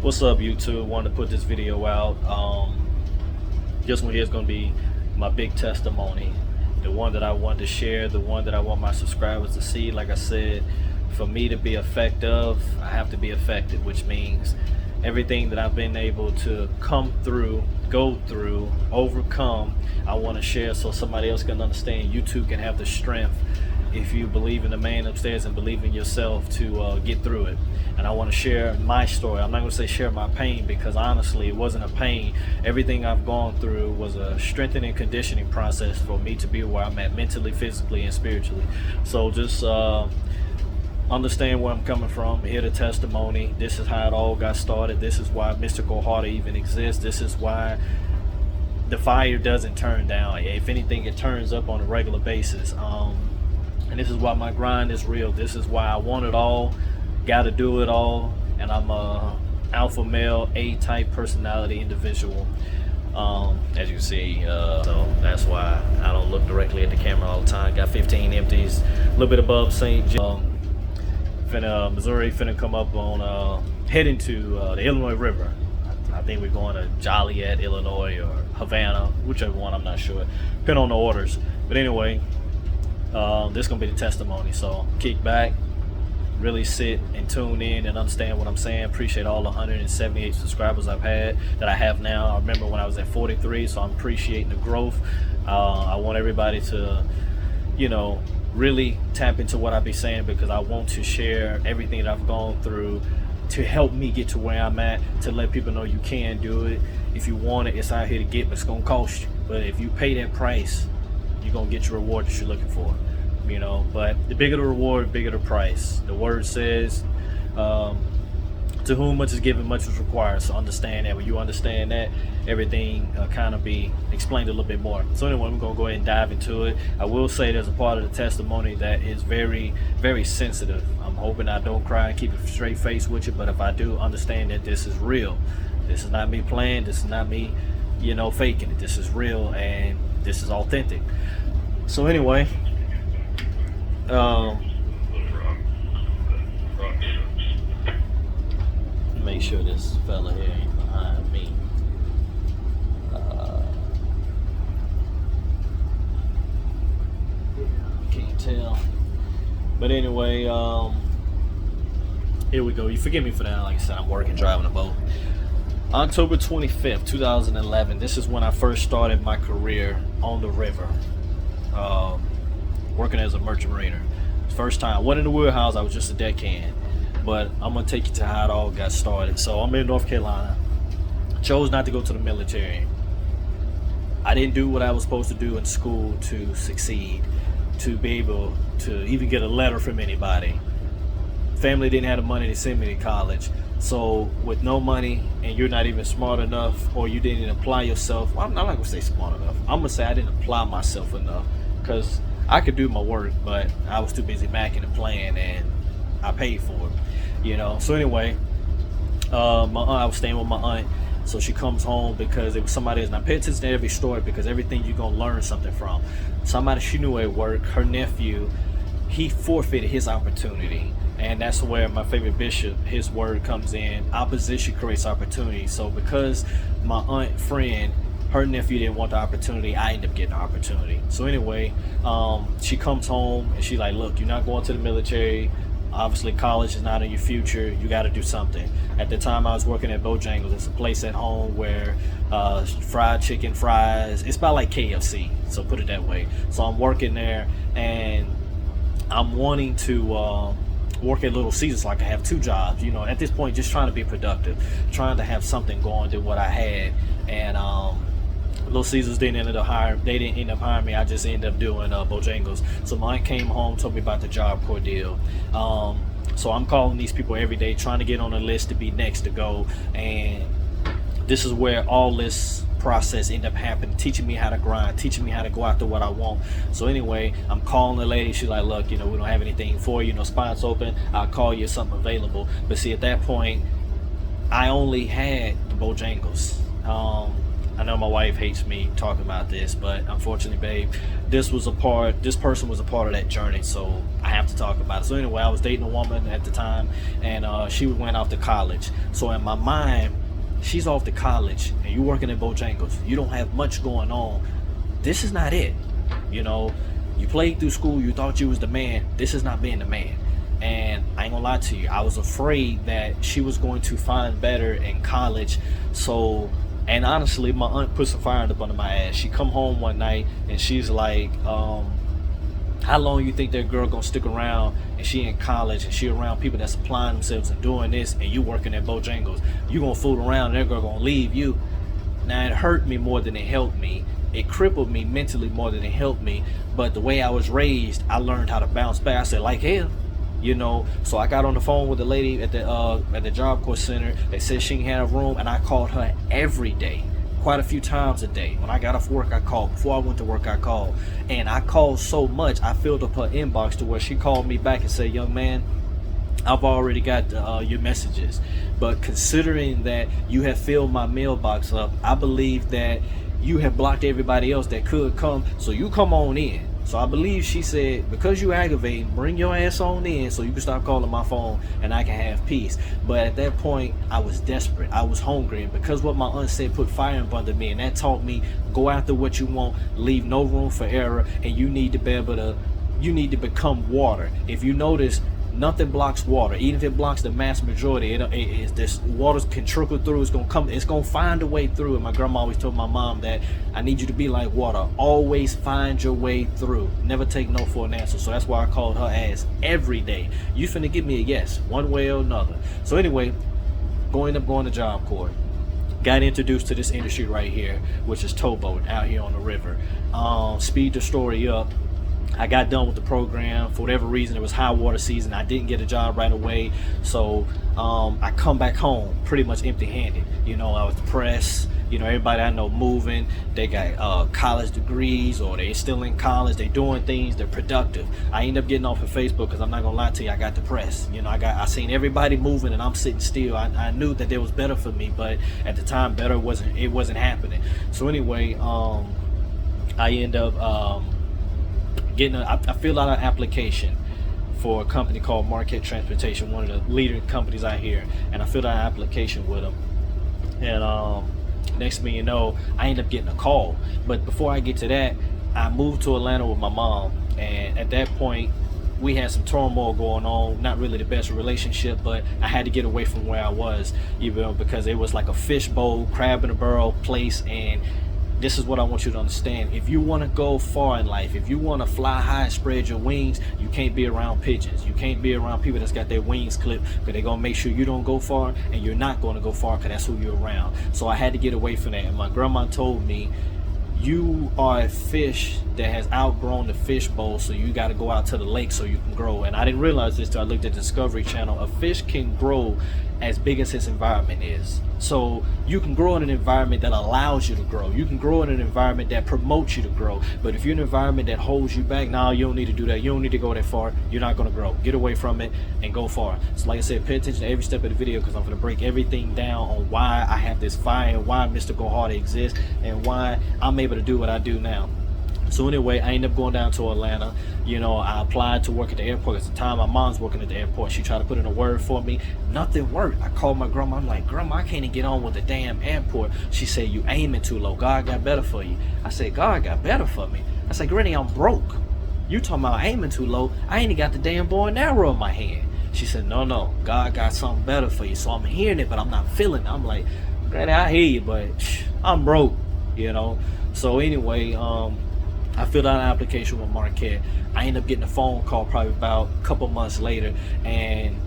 What's up, YouTube? Wanted to put this video out. This one here is going to be my big testimony, the one that I wanted to share, the one that I want my subscribers to see. Like I said, for me to be effective, I have to be effective, which means everything that I've been able to come through, go through, overcome, I want to share so somebody else can understand. You too can have the strength, if you believe in the man upstairs and believe in yourself, to get through it. And I want to share my story. I'm not going to say share my pain, because honestly it wasn't a pain. Everything I've gone through was a strengthening conditioning process for me to be where I'm at mentally, physically, and spiritually. So just understand where I'm coming from, hear the testimony. This is how it all got started. This is why Mystical Harder even exists. This is why the fire doesn't turn down. If anything, it turns up on a regular basis. And this is why my grind is real. This is why I want it all, gotta do it all. And I'm a alpha male, A-type personality individual, as you can see. So that's why I don't look directly at the camera all the time. Got 15 empties, a little bit above St. John. Missouri finna come up on heading to the Illinois River. I think we're going to Joliet, Illinois, or Havana, whichever one, I'm not sure, depending on the orders. But anyway, this is gonna be the testimony. So kick back, really sit and tune in and understand what I'm saying. Appreciate all the 178 subscribers I've had, that I have now. I remember when I was at 43, so I'm appreciating the growth. I want everybody to, really tap into what I be saying, because I want to share everything that I've gone through to help me get to where I'm at, to let people know you can do it. If you want it, it's out here to get, but it's gonna cost you. But if you pay that price, you're gonna get your reward that you're looking for. But the bigger the reward, bigger the price. The word says, to whom much is given, much is required. So understand that. When you understand that, everything kind of be explained a little bit more. So anyway, I'm gonna go ahead and dive into it. I will say there's a part of the testimony that is very, very sensitive. I'm hoping I don't cry and keep a straight face with you, but if I do, understand that this is real. This is not me playing. This is not me, faking it. This is real, and this is authentic. So anyway, make sure this fella here ain't behind me. Can't tell. But anyway, here we go. You forgive me for that. Like I said, I'm working, driving a boat. October 25th, 2011. This is when I first started my career on the river, working as a merchant mariner. First time. Wasn't in the wheelhouse, I was just a deckhand. But I'm gonna take you to how it all got started. So I'm in North Carolina. Chose not to go to the military. I didn't do what I was supposed to do in school to succeed, to be able to even get a letter from anybody. Family didn't have the money to send me to college. So with no money, and you're not even smart enough, or you didn't apply yourself, well, I'm not gonna say smart enough. I'm gonna say I didn't apply myself enough, because I could do my work, but I was too busy macking and playing, and I paid for it, So anyway, I was staying with my aunt, so she comes home because it was somebody else. Now pay attention to every story, because everything you're gonna learn something from. Somebody she knew at work, her nephew, he forfeited his opportunity. And that's where my favorite bishop, his word comes in. Opposition creates opportunity. So because my aunt friend, her nephew didn't want the opportunity, I ended up getting the opportunity. So anyway, she comes home and she's like, look, you're not going to the military. Obviously college is not in your future. You got to do something. At the time I was working at Bojangles. It's a place at home where fried chicken, fries, it's about like KFC, so put it that way. So I'm working there, and I'm wanting to work at Little Caesars, like I have two jobs, at this point, just trying to be productive, trying to have something going to what I had. And Little Caesars didn't end up hiring me. I just ended up doing Bojangles. So mine came home, told me about the Job Corps deal. So I'm calling these people every day, trying to get on the list to be next to go. And this is where all this process ended up happening, teaching me how to grind, teaching me how to go after what I want. So anyway, I'm calling the lady. She's like, look, we don't have anything for you, spots open. I'll call you if something available. But see, at that point, I only had the Bojangles. I know my wife hates me talking about this, but unfortunately, babe, this person was a part of that journey, so I have to talk about it. So anyway, I was dating a woman at the time, and she went off to college. So in my mind, she's off to college, and you're working at Bojangles. You don't have much going on. This is not it. You know, you played through school, you thought you was the man. This is not being the man. And I ain't gonna lie to you, I was afraid that she was going to find better in college. So, and honestly, my aunt put some fire up under my ass. She come home one night and she's like, how long you think that girl gonna stick around, and she in college and she around people that's applying themselves and doing this, and you working at Bojangles? You gonna fool around and that girl gonna leave you? Now, it hurt me more than it helped me. It crippled me mentally more than it helped me. But the way I was raised, I learned how to bounce back. I said, like hell. You know, so I got on the phone with the lady at the Job Corps Center. They said she didn't have a room, and I called her every day, quite a few times a day. When I got off work, I called. Before I went to work, I called. And I called so much, I filled up her inbox to where she called me back and said, young man, I've already got your messages, but considering that you have filled my mailbox up, I believe that you have blocked everybody else that could come, so you come on in. So I believe she said, because you aggravating, bring your ass on in so you can stop calling my phone and I can have peace. But at that point, I was desperate. I was hungry. And because what my aunt said put fire up under me, and that taught me, go after what you want, leave no room for error, and you need to be able to, you need to become water. If you notice, nothing blocks water. Even if it blocks the mass majority, this water can trickle through. It's gonna find a way through. And my grandma always told my mom that I need you to be like water. Always find your way through. Never take no for an answer. So that's why I called her ass every day. You finna give me a yes, one way or another. So anyway, going to Job Corps. Got introduced to this industry right here, which is towboat out here on the river. Speed the story up. I got done with the program. For whatever reason, it was high water season. I didn't get a job right away. So I come back home pretty much empty-handed. You know, I was depressed. You know, everybody I know moving. They got college degrees, or they still in college. They doing things. They're productive. I end up getting off of Facebook because I'm not going to lie to you. I got depressed. You know, I seen everybody moving and I'm sitting still. I knew that there was better for me, but at the time, better wasn't happening. So anyway, I end up... I filled out an application for a company called Marquette Transportation, one of the leading companies out here, and I filled out an application with them. And next thing you know, I ended up getting a call. But before I get to that, I moved to Atlanta with my mom, and at that point, we had some turmoil going on. Not really the best relationship, but I had to get away from where I was, because it was like a fishbowl, crab in a barrel place. And this is what I want you to understand. If you want to go far in life, if you want to fly high and spread your wings, you can't be around pigeons. You can't be around people that's got their wings clipped, because they're going to make sure you don't go far, and you're not going to go far because that's who you're around. So I had to get away from that. And my grandma told me, you are a fish that has outgrown the fish bowl, so you got to go out to the lake so you can grow. And I didn't realize this till I looked at the Discovery Channel. A fish can grow as big as its environment is. So you can grow in an environment that allows you to grow. You can grow in an environment that promotes you to grow. But if you're in an environment that holds you back, no, you don't need to do that. You don't need to go that far. You're not going to grow. Get away from it and go far. So like I said, pay attention to every step of the video, because I'm going to break everything down on why I have this fire, and why Mr. Go Harder exists, and why I'm able to do what I do now. So anyway, I ended up going down to Atlanta. You know, I applied to work at the airport. At the time, my mom's working at the airport. She tried to put in a word for me. Nothing worked. I called my grandma. I'm like, Grandma, I can't even get on with the damn airport. She said, you aiming too low. God got better for you. I said, God got better for me. I said, Granny, I'm broke. You talking about aiming too low? I ain't got the damn bow and arrow in my hand. She said, no, God got something better for you. So I'm hearing it, but I'm not feeling it. I'm like, Granny, I hear you, but I'm broke, you know. So anyway, I filled out an application with Marquette. I ended up getting a phone call probably about a couple months later, and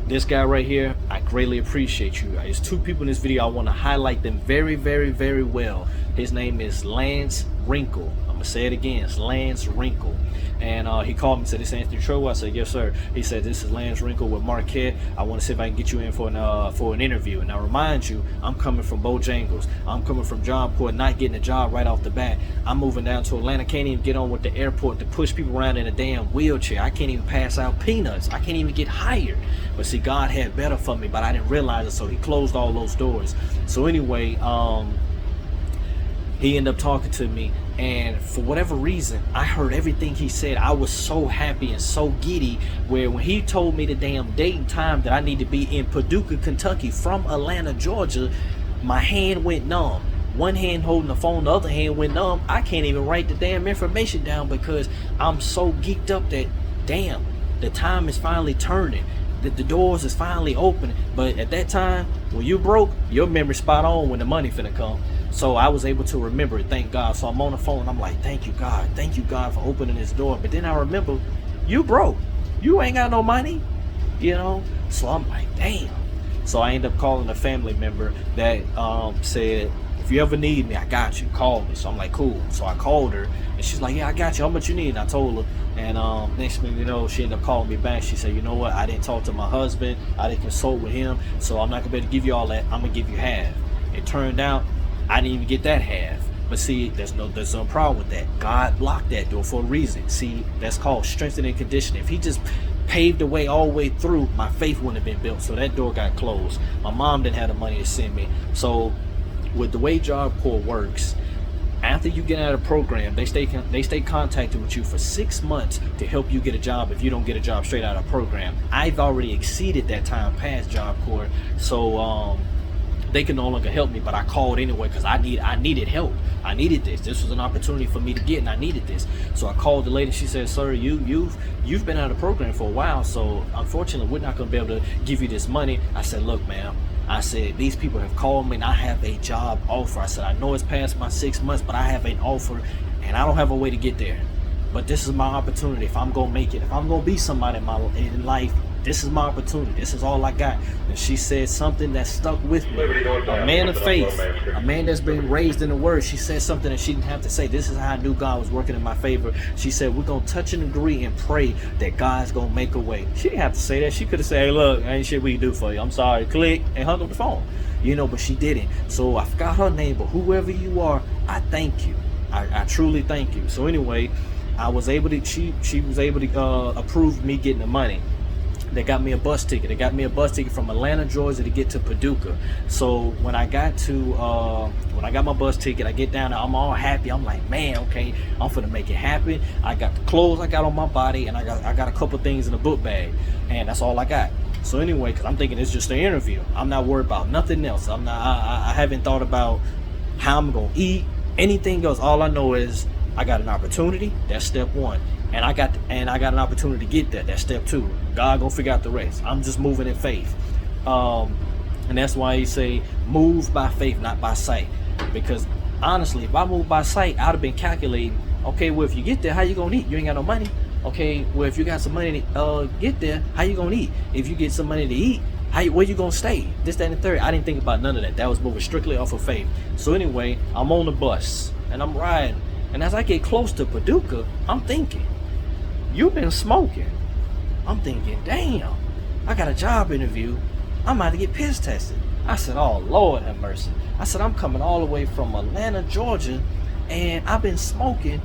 this guy right here, I greatly appreciate you. There's two people in this video. I want to highlight them very, very, very well. His name is Lance Wrinkle. I'm gonna say it again. It's Lance Wrinkle. And he called me and said, "This is Anthony Troll." I said, "Yes, sir." He said, "This is Lance Wrinkle with Marquette. I want to see if I can get you in for an interview." And I remind you, I'm coming from Bojangles. I'm coming from Job Corps, not getting a job right off the bat. I'm moving down to Atlanta. Can't even get on with the airport to push people around in a damn wheelchair. I can't even pass out peanuts. I can't even get hired. But see, God had better for me, but I didn't realize it, so he closed all those doors. So anyway, He ended up talking to me, and for whatever reason, I heard everything he said. I was so happy and so giddy, where when he told me the damn date and time that I need to be in Paducah, Kentucky from Atlanta, Georgia, my hand went numb. One hand holding the phone, the other hand went numb. I can't even write the damn information down because I'm so geeked up that, damn, the time is finally turning. The doors is finally opening. But at that time, when you broke, your memory spot on when the money finna come. So I was able to remember it, thank God. So I'm on the phone, I'm like, thank you God for opening this door. But then I remember, you broke, you ain't got no money, you know. So I'm like, damn. So I ended up calling a family member that said, if you ever need me, I got you, call me. So I'm like, cool. So I called her, and she's like, yeah, I got you, how much you need? And I told her, and next thing you know, she ended up calling me back. She said, you know what, I didn't talk to my husband, I didn't consult with him, so I'm not gonna be able to give you all that. I'm gonna give you half. It turned out I didn't even get that half. But see, there's no problem with that. God blocked that door for a reason. See, that's called strengthening and conditioning. If he just paved the way all the way through, my faith wouldn't have been built. So that door got closed. My mom didn't have the money to send me. So with the way Job Corps works, after you get out of the program, they stay contacted with you for 6 months to help you get a job if you don't get a job straight out of the program. I've already exceeded that time past Job Corps, so they can no longer help me, but I called anyway because I needed help. I needed this. This was an opportunity for me to get, and I needed this. So I called the lady. She said, sir, you've been out of the program for a while, so unfortunately we're not going to be able to give you this money. I said, look, ma'am, I said, these people have called me and I have a job offer. I said, I know it's past my 6 months, but I have an offer and I don't have a way to get there. But this is my opportunity if I'm going to make it. If I'm going to be somebody in life, this is my opportunity. This is all I got. And she said something that stuck with me. A man of faith, a man that's been raised in the word. She said something that she didn't have to say. This is how I knew God was working in my favor. She said, we're going to touch and agree and pray that God's going to make a way. She didn't have to say that. She could have said, hey, look, ain't shit we can do for you. I'm sorry. Click, and hung up the phone. You know, but she didn't. So I forgot her name, but whoever you are, I thank you. I truly thank you. So anyway, I was able to, she was able to approve me getting the money. They got me a bus ticket. They got me a bus ticket from Atlanta, Georgia to get to Paducah. So when I got my bus ticket, I get down there, I'm all happy. I'm like, man, okay, I'm finna make it happen. I got the clothes I got on my body, and I got a couple things in the book bag, and that's all I got. So anyway, because I'm thinking it's just an interview. I'm not worried about nothing else. I haven't thought about how I'm gonna eat, anything else. All I know is I got an opportunity. That's step one. And I got an opportunity to get there. That's step two. God gonna figure out the rest. I'm just moving in faith, and that's why he say move by faith, not by sight. Because honestly, if I move by sight, I'd have been calculating. Okay, well, if you get there, how you gonna eat? You ain't got no money. Okay, well, if you got some money to get there, how you gonna eat? If you get some money to eat, where you gonna stay? This, that, and the third. I didn't think about none of that. That was moving strictly off of faith. So anyway, I'm on the bus and I'm riding, and as I get close to Paducah, I'm thinking, you've been smoking. I'm thinking, damn, I got a job interview. I'm about to get piss tested. I said, oh, Lord have mercy. I said, I'm coming all the way from Atlanta, Georgia, and I've been smoking.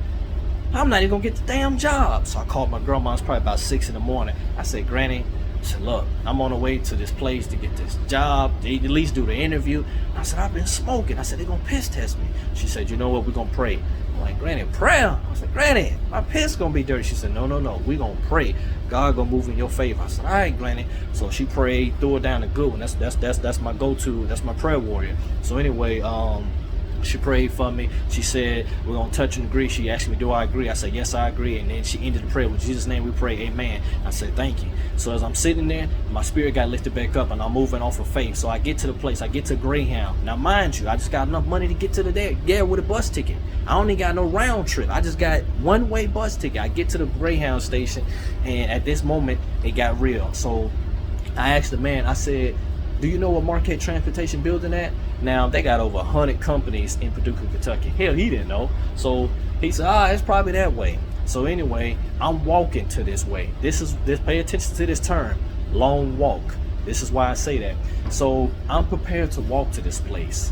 I'm not even gonna get the damn job. So I called my grandma. It's probably about 6 in the morning. I said, Granny, I said, look, I'm on the way to this place to get this job, to at least do the interview. I said, I've been smoking. I said, they're gonna piss test me. She said, you know what, we're gonna pray. I'm like, Granny, prayer? I said, Granny, my piss gonna be dirty. She said, no, we gonna pray. God gonna move in your favor. I said, all right, Granny. So she prayed, threw it down a good one. That's my go-to. That's my prayer warrior. So anyway, she prayed for me. She said, we're gonna touch and agree. She asked me, do I agree? I said, yes, I agree. And then she ended the prayer with Jesus' name we pray, amen. I said, thank you. So as I'm sitting there, my spirit got lifted back up and I'm moving off of faith. So I get to the place, I get to Greyhound. Now mind you, I just got enough money to get to there with a bus ticket. I only got no round trip. I just got one-way bus ticket. I get to the Greyhound station, and at this moment it got real. So I asked the man, I said, do you know what Marquette Transportation Building at? Now, they got over 100 companies in Paducah, Kentucky. Hell, he didn't know. So he said, it's probably that way. So anyway, I'm walking to this way. Pay attention to this term, long walk. This is why I say that. So I'm prepared to walk to this place.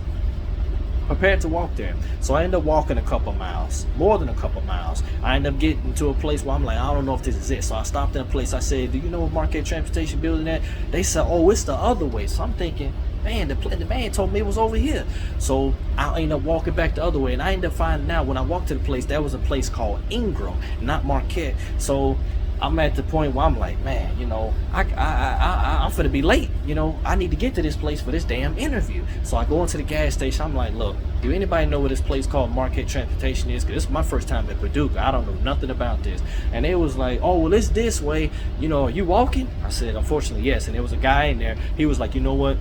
Prepared to walk there. So I end up walking a couple miles, more than a couple miles. I end up getting to a place where I'm like, I don't know if this is it. So I stopped in a place. I said, do you know what Marquette Transportation Building at? They said, oh, it's the other way. So I'm thinking, man, the man told me it was over here. So I ended up walking back the other way, and I ended up finding out when I walked to the place, that was a place called Ingram, not Marquette. So I'm at the point where I'm like, man, you know, I'm finna be late. You know, I need to get to this place for this damn interview. So I go into the gas station. I'm like, look, do anybody know where this place called Marquette Transportation is? Because this is my first time at Paducah. I don't know nothing about this. And they was like, oh, well, it's this way. You know, are you walking? I said, unfortunately, yes. And there was a guy in there. He was like, you know what?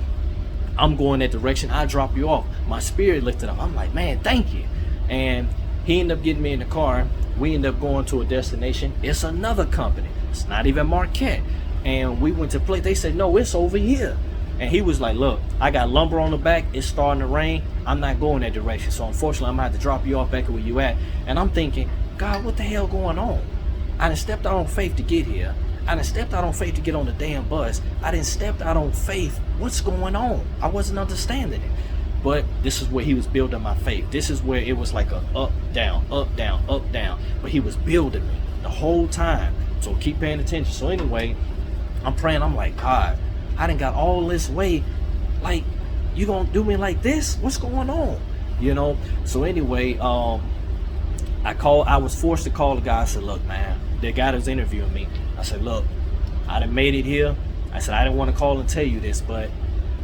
I'm going that direction. I'll drop you off. My spirit lifted up. I'm like, man, thank you. And he ended up getting me in the car. We ended up going to a destination. It's another company. It's not even Marquette. And we went to play. They said, no, it's over here. And he was like, look, I got lumber on the back. It's starting to rain. I'm not going that direction. So unfortunately, I'm going to have to drop you off back where you at. And I'm thinking, God, what the hell going on? I done stepped out on faith to get here. I done stepped out on faith to get on the damn bus. I done stepped out on faith. What's going on? I wasn't understanding it. But this is where he was building my faith. This is where it was like a up, down, up, down, up, down. But he was building me the whole time. So keep paying attention. So anyway, I'm praying. I'm like, God, I done got all this way. Like, you gonna do me like this? What's going on? You know? So anyway, I was forced to call the guy. I said, look, man, the guy that was interviewing me. I said, look, I done made it here. I said, I didn't want to call and tell you this, but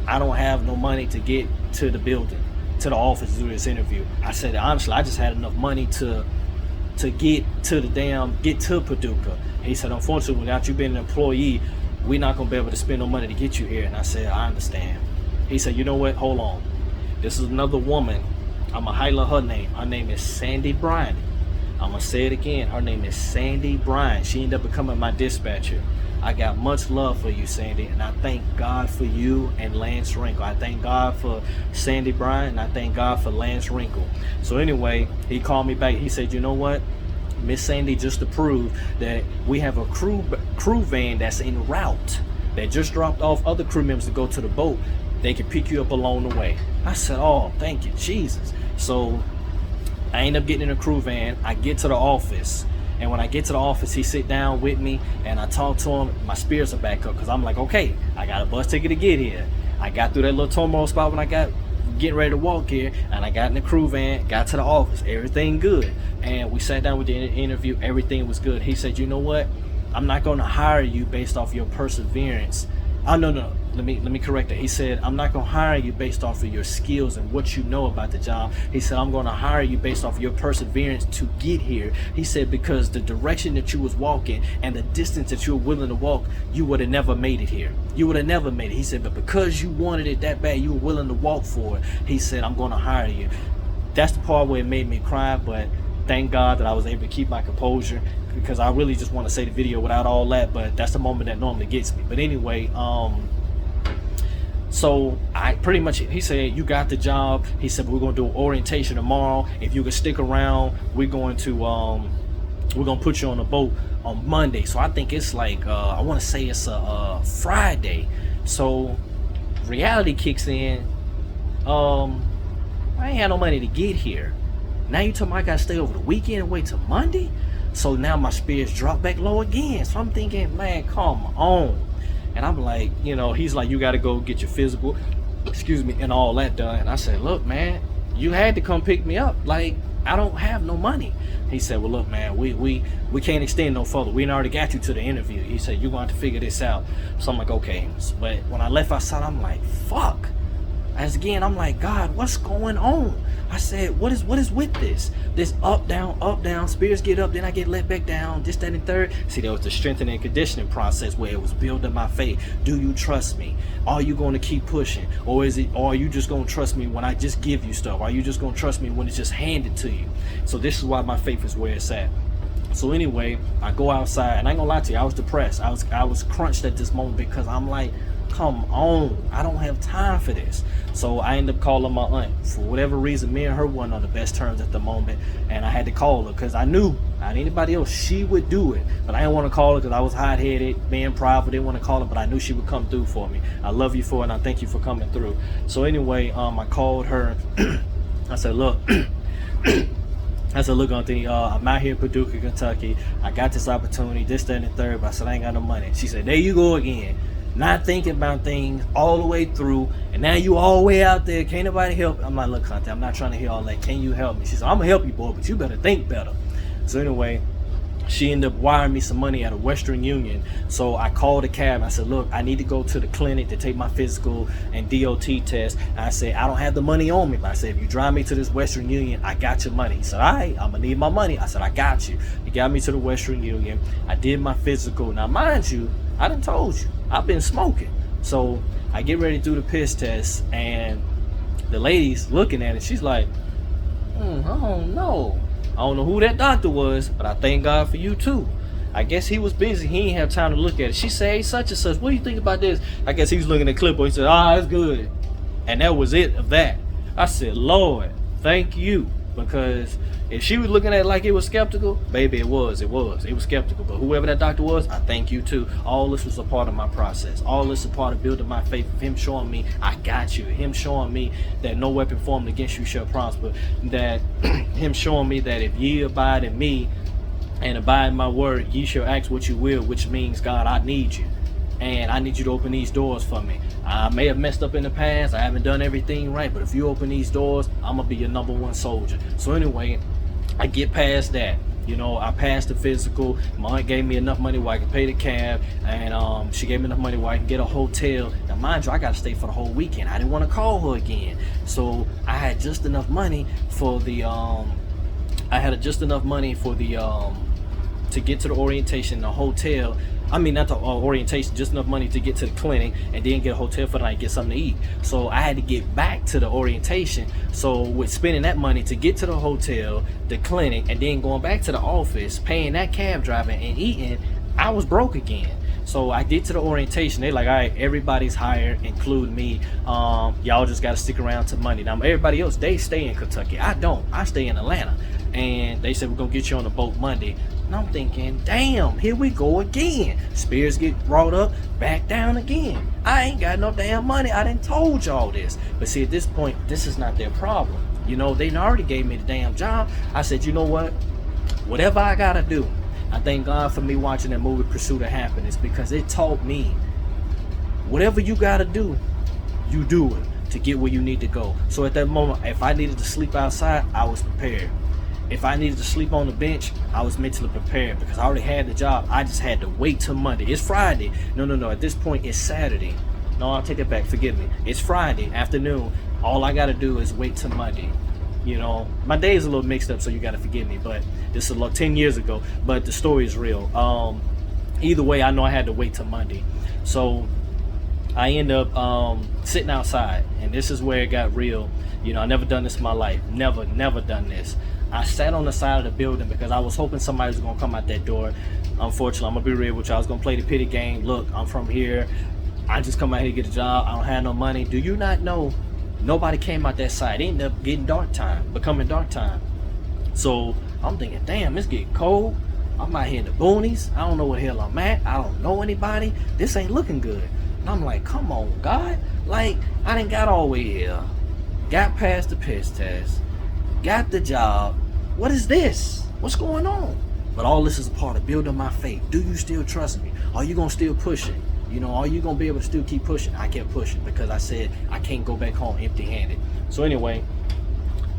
I don't have no money to get to the building, to the office to do this interview. I said, honestly, I just had enough money to get to Paducah. He said, unfortunately, without you being an employee, we're not going to be able to spend no money to get you here. And I said, I understand. He said, you know what? Hold on. This is another woman. I'm going to highlight her name. Her name is Sandy Bryant. I'm going to say it again. Her name is Sandy Bryant. She ended up becoming my dispatcher. I got much love for you, Sandy, and I thank God for you and Lance Wrinkle. I thank God for Sandy Bryant, and I thank God for Lance Wrinkle. So anyway, he called me back. He said, you know what, Miss Sandy, just to prove that we have a crew van that's en route that just dropped off other crew members to go to the boat. They can pick you up along the way. I said, oh, thank you, Jesus. So I end up getting in a crew van. I get to the office. And when I get to the office, he sit down with me and I talk to him. My spirits are back up because I'm like, okay, I got a bus ticket to get here. I got through that little turmoil spot when I got getting ready to walk here, and I got in the crew van, got to the office, everything good. And we sat down with the interview, everything was good. He said, you know what? I'm not going to hire you based off your perseverance. Oh, no. Let me correct that. He said, I'm not going to hire you based off of your skills and what you know about the job. He said, I'm going to hire you based off your perseverance to get here. He said, because the direction that you was walking and the distance that you were willing to walk, you would have never made it here. You would have never made it. He said, but because you wanted it that bad, you were willing to walk for it. He said, I'm going to hire you. That's the part where it made me cry, but thank God that I was able to keep my composure, because I really just want to say the video without all that, but that's the moment that normally gets me. But anyway, so I pretty much, he said, you got the job. He said, we're going to do an orientation tomorrow. If you can stick around, we're going to put you on a boat on Monday. So I think it's like, I want to say it's a Friday. So reality kicks in. I ain't had no money to get here. Now you tell me I got to stay over the weekend and wait till Monday? So now my spirits drop back low again. So I'm thinking, man, come on. And I'm like, you know, he's like, you got to go get your physical, and all that done. And I said, look, man, you had to come pick me up. Like, I don't have no money. He said, well, look, man, we can't extend no further. We already got you to the interview. He said, you're going to have to figure this out. So I'm like, okay. But when I left outside, I'm like, fuck. As again, I'm like, God, what's going on? I said, what is with this? This up, down, spirits get up, then I get let back down, this, that, and third. See, there was the strengthening and conditioning process where it was building my faith. Do you trust me? Are you going to keep pushing? Or are you just going to trust me when I just give you stuff? Are you just going to trust me when it's just handed to you? So this is why my faith is where it's at. So anyway, I go outside, and I ain't gonna lie to you, I was depressed. I was crunched at this moment because I'm like, come on, I don't have time for this. So I ended up calling my aunt. For whatever reason, me and her weren't on the best terms at the moment, and I had to call her because I knew, not anybody else, she would do it. But I didn't want to call her because I was hot-headed, being prideful, didn't want to call her, but I knew she would come through for me. I love you for it, and I thank you for coming through. So anyway, I called her. I said, look, Auntie, I'm out here in Paducah, Kentucky. I got this opportunity, this, that, and the third, but I said, I ain't got no money. She said, there you go again. not thinking about things all the way through, and now you all the way out there, can't nobody help. I'm like, look, Conte, I'm not trying to hear all that. Can you help me? She said, I'm gonna help you, boy, but you better think better. So anyway, she ended up wiring me some money at a Western Union. So I called a cab. I said, look, I need to go to the clinic to take my physical and DOT test. And I said, I don't have the money on me. But I said, if you drive me to this Western Union, I got your money. He said, all right, I'm going to need my money. I said, I got you. He got me to the Western Union. I did my physical. Now, mind you, I done told you, I've been smoking. So I get ready to do the piss test. And the lady's looking at it. She's like, I don't know. I don't know who that doctor was, but I thank God for you too. I guess he was busy. He didn't have time to look at it. She said, hey, such and such, what do you think about this? I guess he was looking at the clipboard. He said, it's good. And that was it of that. I said, Lord, thank you. Because if she was looking at it like it was skeptical, baby, it was skeptical. But whoever that doctor was, I thank you too. All this was a part of my process. All this is a part of building my faith, of him showing me I got you, him showing me that no weapon formed against you shall prosper, that him showing me that if ye abide in me and abide in my word, ye shall ask what you will, which means, God, I need you. And I need you to open these doors for me. I may have messed up in the past. I haven't done everything right. But if you open these doors, I'm going to be your #1 soldier. So anyway, I get past that. You know, I passed the physical. My aunt gave me enough money where I could pay the cab. And she gave me enough money where I can get a hotel. Now, mind you, I got to stay for the whole weekend. I didn't want to call her again. So I had just enough money for the, to get to the orientation, the hotel. I mean, not the orientation, just enough money to get to the clinic and then get a hotel for the night, get something to eat. So I had to get back to the orientation. So with spending that money to get to the hotel, the clinic, and then going back to the office, paying that cab driver and eating, I was broke again. So I get to the orientation. They like, all right, everybody's hired, including me. Y'all just got to stick around to Monday. Now, everybody else, they stay in Kentucky. I don't. I stay in Atlanta. And they said, we're going to get you on the boat Monday. And I'm thinking, damn, here we go again. Spears get brought up, back down again. I ain't got no damn money. I done told y'all this. But see, at this point, this is not their problem. You know, they already gave me the damn job. I said, you know what? Whatever I got to do. I thank God for me watching that movie Pursuit of Happiness, because it taught me whatever you got to do, you do it to get where you need to go. So at that moment, if I needed to sleep outside, I was prepared. If I needed to sleep on the bench, I was mentally prepared because I already had the job. I just had to wait till Monday. It's Friday. No. At this point, it's Saturday. No, I'll take it back. Forgive me. It's Friday afternoon. All I got to do is wait till Monday. You know, my day is a little mixed up, so you got to forgive me. But this is like 10 years ago. But the story is real. Either way, I know I had to wait till Monday. So I end up sitting outside. And this is where it got real. You know, I never done this in my life. Never done this. I sat on the side of the building because I was hoping somebody was going to come out that door. Unfortunately, I'm going to be real with you. I was going to play the pity game. Look, I'm from here. I just come out here to get a job. I don't have no money. Do you not know? Nobody came out that side. It ended up becoming dark time. So I'm thinking, damn, it's getting cold. I'm out here in the boonies. I don't know where the hell I'm at. I don't know anybody. This ain't looking good. And I'm like, come on, God. Like, I done got all the way here. Got past the piss test. Got the job. What is this? What's going on? But all this is a part of building my faith. Do you still trust me? Are you going to still push it? You know, are you going to be able to still keep pushing? I kept pushing because I said I can't go back home empty-handed. So anyway,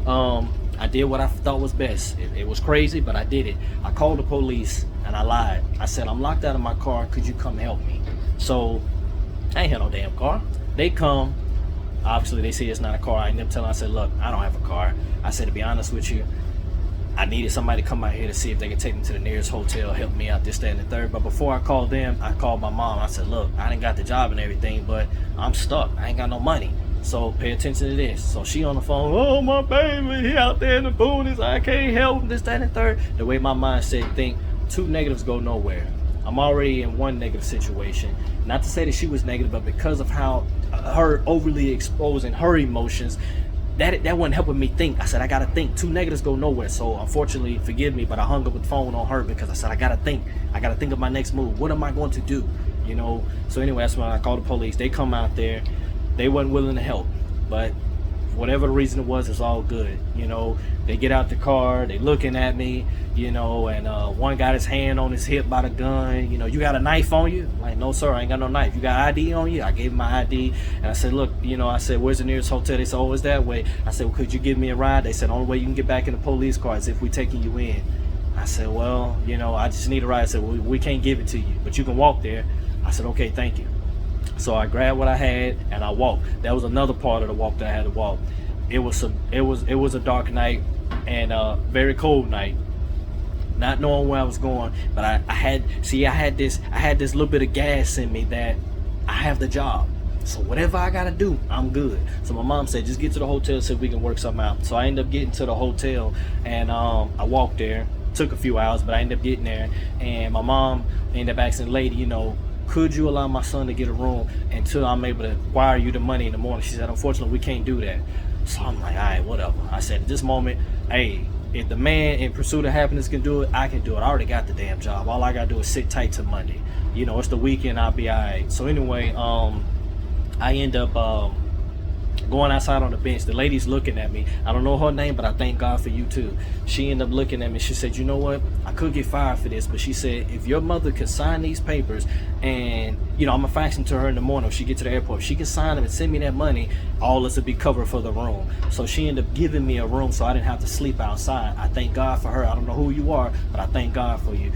I did what I thought was best. It was crazy, but I did it. I called the police and I lied. I said, I'm locked out of my car. Could you come help me? So I ain't had no damn car. They come. Obviously, they see it's not a car. I ended up telling them, I said, look, I don't have a car. I said, to be honest with you, I needed somebody to come out here to see if they could take me to the nearest hotel, help me out this, that, and the third. But before I called them, I called my mom. I said, look, I done got the job and everything, but I'm stuck. I ain't got no money. So pay attention to this. So she on the phone, oh, my baby, he out there in the boonies. I can't help him, this, that, and the third. The way my mind said, think, 2 negatives go nowhere. I'm already in 1 negative situation. Not to say that she was negative, but because of how her overly exposing her emotions, that wasn't helping me think. I said, I gotta think. 2 negatives go nowhere. So unfortunately, forgive me, but I hung up the phone on her because I said, I gotta think. I gotta think of my next move. What am I going to do? You know. So anyway, that's when I called the police. They come out there. They wasn't willing to help, but whatever the reason it was, it's all good. You know, they get out the car, they looking at me, you know, and one got his hand on his hip by the gun. You know, you got a knife on you? I'm like, no sir, I ain't got no knife. You got ID on you? I gave him my ID, and I said, look, you know, I said, where's the nearest hotel? They said, oh, it's that way. I said, well, could you give me a ride? They said, only way you can get back in the police car is if we taking you in. I said, well, you know, I just need a ride. I said, well, we can't give it to you, but you can walk there. I said, okay, thank you. So I grabbed what I had and I walked. That was another part of the walk that I had to walk. It was a dark night and a very cold night. Not knowing where I was going, but I had this little bit of gas in me that I have the job. So whatever I gotta do, I'm good. So my mom said, just get to the hotel, see if we can work something out. So I ended up getting to the hotel, and I walked there. Took a few hours, but I ended up getting there, and my mom ended up asking the lady, you know, could you allow my son to get a room until I'm able to wire you the money in the morning? She said, unfortunately, we can't do that. So I'm like, all right, whatever. I said, at this moment, hey, if the man in pursuit of happiness can do it, I can do it. I already got the damn job. All I gotta do is sit tight to Monday. You know, it's the weekend, I'll be all right. So anyway, I end up going outside on the bench. The lady's looking at me. I don't know her name, but I thank God for you too. She ended up looking at me. She said, you know what, I could get fired for this, but she said, if your mother could sign these papers, and you know, I'm gonna fax them to her in the morning if she get to the airport, if she can sign them and send me that money, all this will be covered for the room. So she ended up giving me a room so I didn't have to sleep outside. I thank God for her. I don't know who you are, but I thank God for you.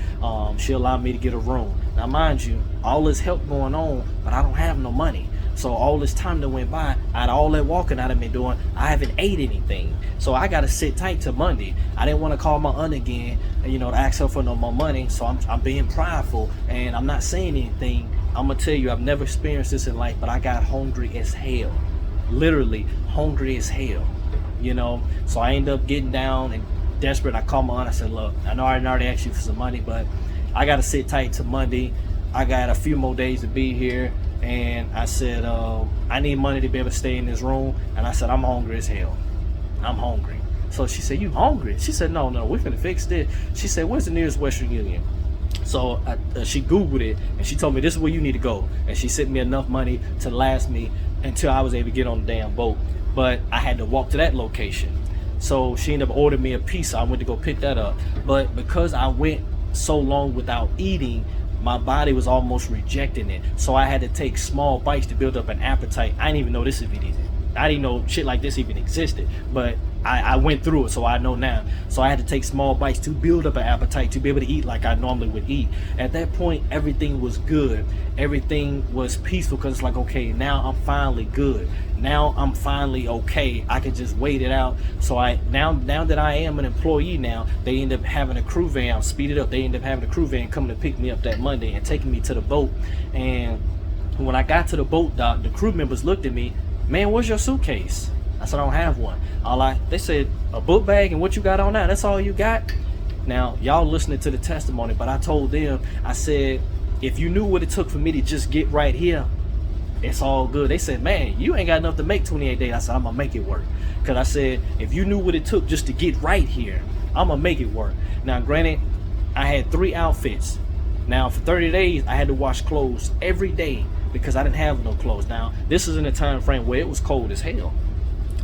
She allowed me to get a room. Now mind you, all this help going on, but I don't have no money. So all this time that went by, out of all that walking I've been doing, I haven't ate anything. So I got to sit tight to Monday. I didn't want to call my aunt again, you know, to ask her for no more money. So I'm being prideful and I'm not saying anything. I'm going to tell you, I've never experienced this in life, but I got hungry as hell. Literally hungry as hell, you know. So I ended up getting down and desperate. I called my aunt. I said, look, I know I already asked you for some money, but I got to sit tight to Monday. I got a few more days to be here. And I said, I need money to be able to stay in this room. And I said, I'm hungry as hell. I'm hungry. So she said, you hungry? She said, no, we're finna fix this. She said, where's the nearest Western Union? So she Googled it, and she told me this is where you need to go. And she sent me enough money to last me until I was able to get on the damn boat. But I had to walk to that location. So she ended up ordering me a pizza. I went to go pick that up. But because I went so long without eating, my body was almost rejecting it. So I had to take small bites to build up an appetite. I didn't even know this even existed. I didn't know shit like this even existed. But I went through it, so I know now. So I had to take small bites to build up an appetite to be able to eat like I normally would eat. At that point, everything was good. Everything was peaceful because it's like, okay, now I'm finally good. Now I'm finally okay. I can just wait it out. So now that I am an employee now, they end up having a crew van. Speed it up. They end up having a crew van coming to pick me up that Monday and taking me to the boat. And when I got to the boat dock, the crew members looked at me, man, where's your suitcase? I said, I don't have one. They said, a book bag and what you got on that? That's all you got? Now, y'all listening to the testimony, but I told them, I said, if you knew what it took for me to just get right here, it's all good. They said, man, you ain't got enough to make 28 days. I said, I'm gonna make it work. Because I said, if you knew what it took just to get right here, I'm gonna make it work. Now, granted, I had 3 outfits. Now, for 30 days, I had to wash clothes every day because I didn't have no clothes. Now, this is in a time frame where it was cold as hell.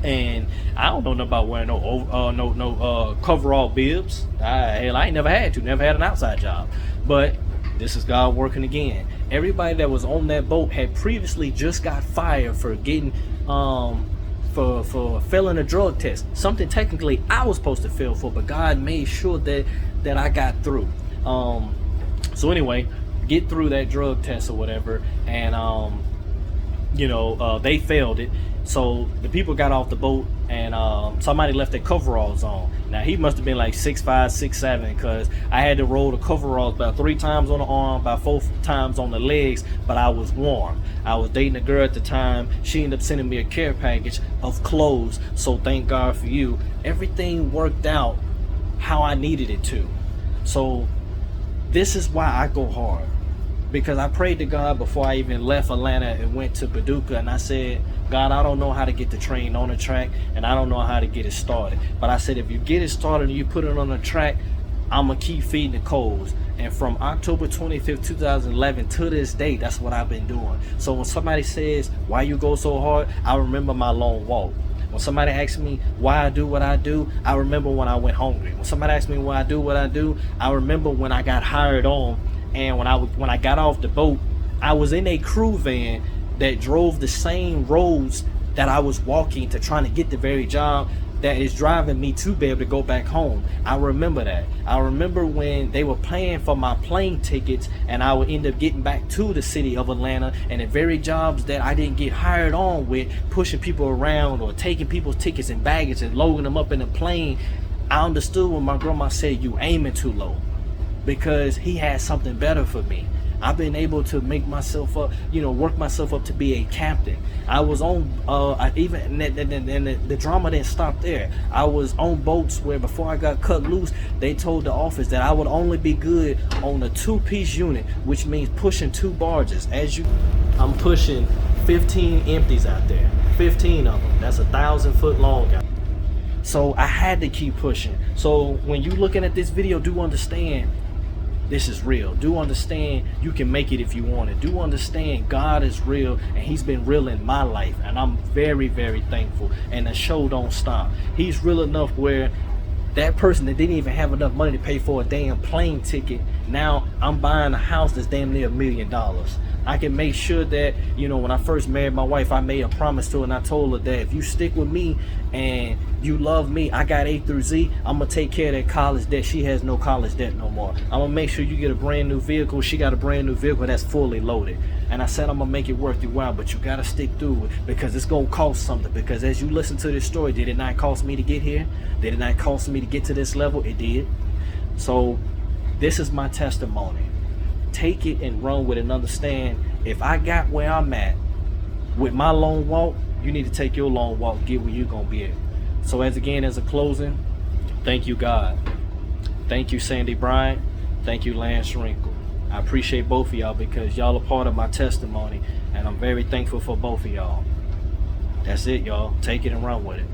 And I don't know nothing about wearing no coverall bibs. I ain't never had an outside job. But this is God working again. Everybody that was on that boat had previously just got fired for getting for failing a drug test. Something technically I was supposed to fail for, but God made sure that I got through. So anyway, get through that drug test or whatever, and they failed it. So the people got off the boat, and somebody left their coveralls on. Now he must have been like 6'5", 6'7", because I had to roll the coveralls about 3 times on the arm, about 4 times on the legs, but I was warm. I was dating a girl at the time. She ended up sending me a care package of clothes, so thank God for you. Everything worked out how I needed it to. So this is why I go hard, because I prayed to God before I even left Atlanta and went to Paducah, and I said, God, I don't know how to get the train on the track, and I don't know how to get it started. But I said, if you get it started and you put it on the track, I'm going to keep feeding the coals. And from October 25th, 2011 to this day, that's what I've been doing. So when somebody says, why you go so hard? I remember my long walk. When somebody asks me why I do what I do, I remember when I went hungry. When somebody asks me why I do what I do, I remember when I got hired on, and when I got off the boat, I was in a crew van that drove the same roads that I was walking to trying to get the very job that is driving me to be able to go back home. I remember that. I remember when they were paying for my plane tickets and I would end up getting back to the city of Atlanta, and the very jobs that I didn't get hired on with, pushing people around or taking people's tickets and baggage and loading them up in a plane. I understood when my grandma said, "You aiming too low," because he had something better for me. I've been able to make myself up, work myself up to be a captain. I was on, the drama didn't stop there. I was on boats where before I got cut loose, they told the office that I would only be good on a 2-piece unit, which means pushing 2 barges. I'm pushing 15 empties out there, 15 of them. That's 1,000 foot long out. So I had to keep pushing. So when you looking at this video, do understand this is real. Do understand you can make it if you want it. Do understand God is real, and he's been real in my life, and I'm very, very thankful. And the show don't stop. He's real enough where that person that didn't even have enough money to pay for a damn plane ticket, now I'm buying a house that's damn near $1 million. I can make sure that, when I first married my wife, I made a promise to her, and I told her that if you stick with me and you love me, I got A through Z, I'm going to take care of that college debt. She has no college debt no more. I'm going to make sure you get a brand new vehicle. She got a brand new vehicle that's fully loaded. And I said I'm going to make it worth your while, but you got to stick through it because it's going to cost something. Because as you listen to this story, did it not cost me to get here? Did it not cost me to get to this level? It did. So this is my testimony. Take it and run with it and understand, if I got where I'm at with my long walk, you need to take your long walk, get where you're going to be at. So as a closing, thank you, God. Thank you, Sandy Bryant. Thank you, Lance Wrinkle. I appreciate both of y'all because y'all are part of my testimony, and I'm very thankful for both of y'all. That's it, y'all. Take it and run with it.